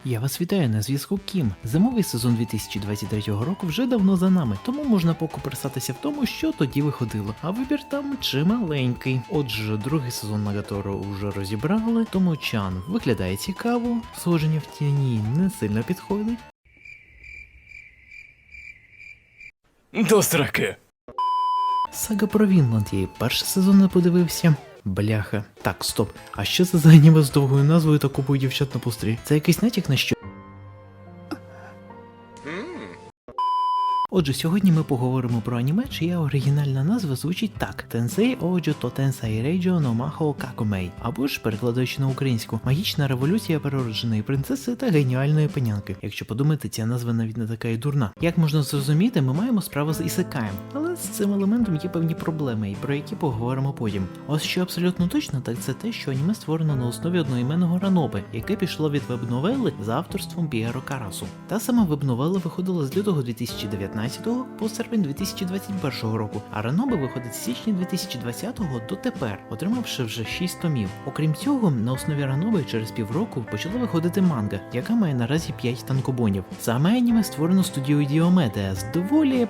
Я вас вітаю, на зв'язку Кім. Зимовий сезон 2023 року вже давно за нами, тому можна покуперсатися в тому, що тоді виходило, а вибір там чималенький. Отже, другий сезон Нагаторо вже розібрали, тому Чан виглядає цікаво, сходження в тіні не сильно підходить. До сраки. Сага про Вінланд, я і перший сезон не подивився. Бляха. Так, стоп. А що це за аніме з довгою назвою та купою дівчат на пустирі? Це якийсь натяк на що? Отже, сьогодні ми поговоримо про аніме, чия оригінальна назва звучить так: Тенсей Оджо то Тенсей Рейджо но Махо Какомей, або ж, перекладаючи на українську, магічна революція переродженої принцеси та геніальної панянки. Якщо подумати, ця назва навіть не така й дурна. Як можна зрозуміти, ми маємо справу з ісекаєм, але з цим елементом є певні проблеми, і про які поговоримо потім. Ось що абсолютно точно, так це те, що аніме створено на основі одноіменного ранобе, яке пішло від веб-новели за авторством П'єро Карасу. Та сама веб-новела виходила з лютого 2019 по серпень 2021 року, а ранобе виходить з січня 2020 дотепер, отримавши вже 6 томів. Окрім цього, на основі ранобе через півроку почала виходити манга, яка має наразі 5 танкобонів. Саме аніме створено студією Діомеде з доволі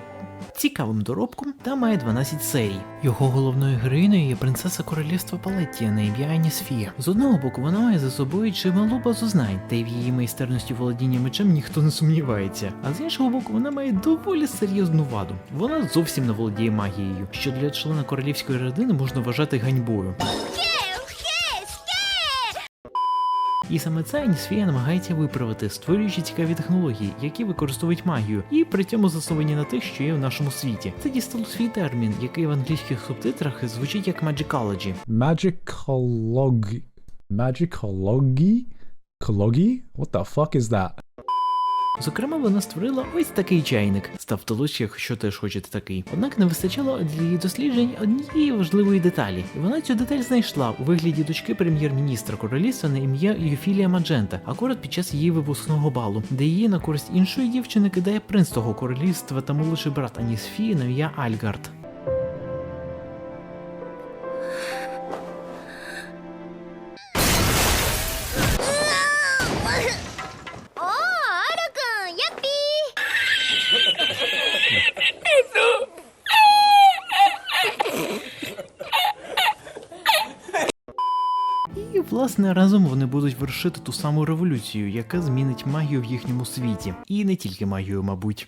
цікавим доробком та має 12 серій. Його головною героїною є принцеса королівства Палеттія на ім'я Анісфія. З одного боку, вона має за собою чималу базу знань, та й в її майстерності володіння мечем ніхто не сумнівається. А з іншого боку, вона має доволі серйозну ваду. Вона зовсім не володіє магією, що для члена королівської родини можна вважати ганьбою. І саме це Анісфія намагається виправити, створюючи цікаві технології, які використовують магію, і при цьому засновані на тих, що є в нашому світі. Це дістало свій термін, який в англійських субтитрах звучить як Magicology. Magicology? Cology? What the fuck is that? Зокрема, вона створила ось такий чайник. Ставте лише, якщо теж хочете такий. Однак не вистачало для її досліджень однієї важливої деталі. І вона цю деталь знайшла у вигляді дочки прем'єр-міністра королівства на ім'я Юфілія Маджента, акурат під час її випускного балу, де її на користь іншої дівчини кидає принц того королівства та молодший брат Анісфії на ім'я Альгард. І, власне, разом вони будуть вершити ту саму революцію, яка змінить магію в їхньому світі. І не тільки магію, мабуть.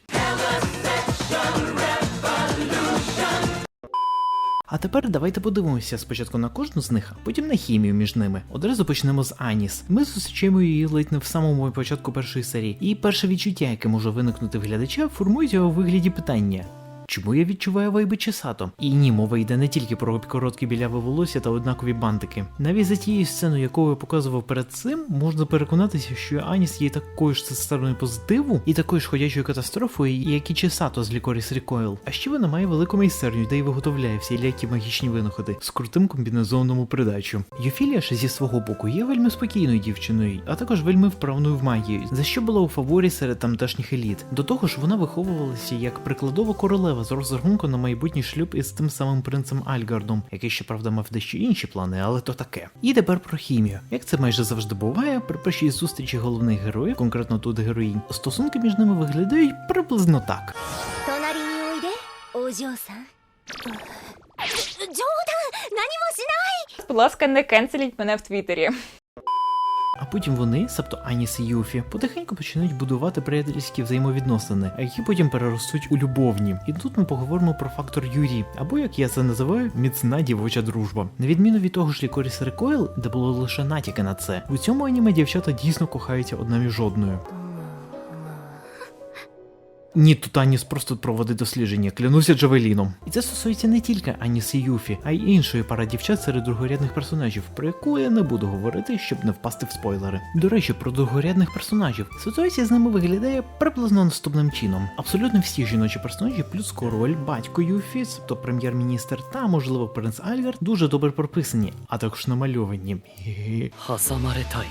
А тепер давайте подивимося спочатку на кожну з них, а потім на хімію між ними. Одразу почнемо з Аніс. Ми зустрічаємо її ледь не в самому початку першої серії. І перше відчуття, яке може виникнути в глядача, формується у вигляді питання: чому я відчуваю вайби Чисато? І ні, мова йде не тільки про короткі біляве волосся та однакові бантики. Навіть за тією сценою, яку я показував перед цим, можна переконатися, що Аніс є такою ж сестриною позитиву і такою ж ходячою катастрофою, як і Чисато з Лікоріс Рікойл. А ще вона має велику майстерню, де й виготовляє всілякі магічні винаходи з крутим комбінезоном у придачу. Юфілія ж зі свого боку є вельми спокійною дівчиною, а також вельми вправною в магії, за що була у фаворі серед тамтешніх еліт. До того ж, вона виховувалася як прикладова королева з розрахунку на майбутній шлюб із тим самим принцем Альгардом, який, щоправда, мав дещо інші плани, але то таке. І тепер про хімію. Як це майже завжди буває, при першій зустрічі головних героїв, конкретно тут героїнь, стосунки між ними виглядають приблизно так. Будь ласка, не кенселіть мене в Твіттері. А потім вони, себто Аніс і Юфі, потихеньку починають будувати приятельські взаємовідносини, які потім переростуть у любовні. І тут ми поговоримо про фактор Юрі, або, як я це називаю, міцна дівоча дружба. На відміну від того ж Лікоріс Рекойл, де було лише натяки на це, у цьому аніме дівчата дійсно кохаються одна між одною. Ні, тут Аніс просто проводить дослідження, клянуся Джавеліном. І це стосується не тільки Аніс і Юфі, а й іншої пари дівчат серед другорядних персонажів, про яку я не буду говорити, щоб не впасти в спойлери. До речі, про другорядних персонажів. Ситуація з ними виглядає приблизно наступним чином. Абсолютно всі жіночі персонажі плюс король, батько Юфі, тобто прем'єр-міністр та, можливо, принц Альгард, дуже добре прописані, а також намальовані. 挟まれたい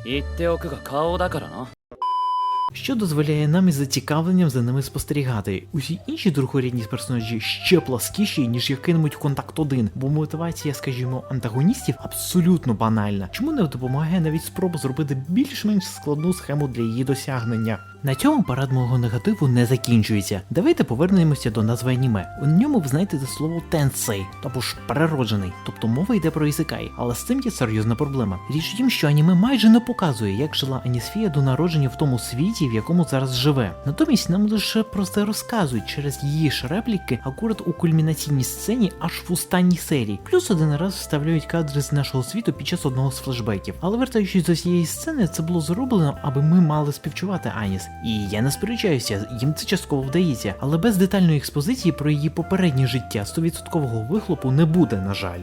言っておくが顔だからな що дозволяє нам із зацікавленням за ними спостерігати. Усі інші другорядні персонажі ще пласкіші, ніж який-небудь контакт 1, бо мотивація, скажімо, антагоністів абсолютно банальна. Чому не допомагає навіть спроба зробити більш-менш складну схему для її досягнення? На цьому парад мого негативу не закінчується. Давайте повернемося до назви аніме. У ньому ви знайдете слово тенсей, або ж перероджений, тобто мова йде про ісекай, але з цим є серйозна проблема. Річ в тім, що аніме майже не показує, як жила Анісфія до народження в тому світі, в якому зараз живе. Натомість нам лише про це розказують через її ж репліки акурат у кульмінаційній сцені аж в останній серії. Плюс один раз вставляють кадри з нашого світу під час одного з флешбеків. Але вертаючись до цієї сцени, це було зроблено, аби ми мали співчувати Аніс. І я не сперечаюся, їм це частково вдається, але без детальної експозиції про її попереднє життя 100% вихлопу не буде, на жаль.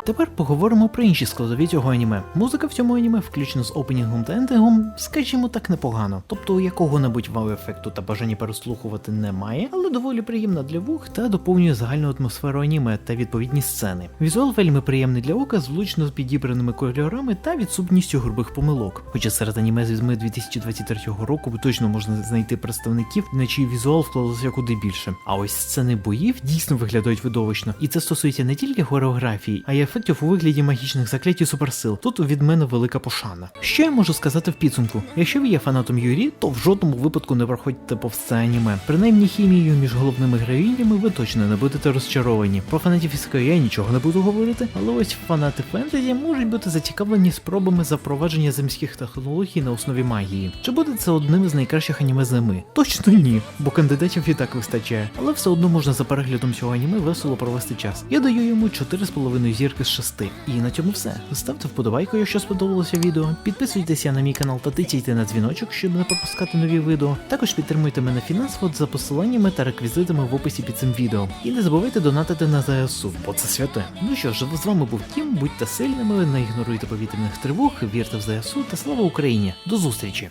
Тепер поговоримо про інші складові цього аніме. Музика в цьому аніме, включно з опенінгом та ендингом, скажімо так, непогано. Тобто якого-небудь вау-ефекту та бажання переслухувати немає, але доволі приємна для вух та доповнює загальну атмосферу аніме та відповідні сцени. Візуал вельми приємний для ока, з влучно підібраними кольорами та відсутністю грубих помилок. Хоча серед аніме з візьми 2023 року точно можна знайти представників, на чий візуал вкладалося куди більше. А ось сцени боїв дійсно виглядають видовищно. І це стосується не тільки хореографії, а й ефектів у вигляді магічних заклять і суперсил. Тут від мене велика пошана. Що я можу сказати в підсумку? Якщо ви є фанатом Юрі, то в жодному випадку не проходьте повз це аніме. Принаймні хімією між головними героїнями ви точно не будете розчаровані. Про фанатів ісекай я нічого не буду говорити, але ось фанати фентезі можуть бути зацікавлені спробами запровадження земських технологій на основі магії. Чи буде це одним із найкращих аніме зими? Точно ні, бо кандидатів і так вистачає. Але все одно можна за переглядом цього аніме весело провести час. Я даю йому 4,5 зірки з 6. І на цьому все. Ставте вподобайку, якщо сподобалося відео. Підписуйтеся на мій канал та тицяйте на дзвіночок, щоб не пропускати нові відео. Також підтримуйте мене фінансово за посиланнями та реквізитами в описі під цим відео. І не забувайте донатити на ЗСУ, бо це святе. Ну що ж, з вами був Тім, будьте сильними, не ігноруйте повітряних тривог, вірте в ЗСУ та слава Україні. До зустрічі!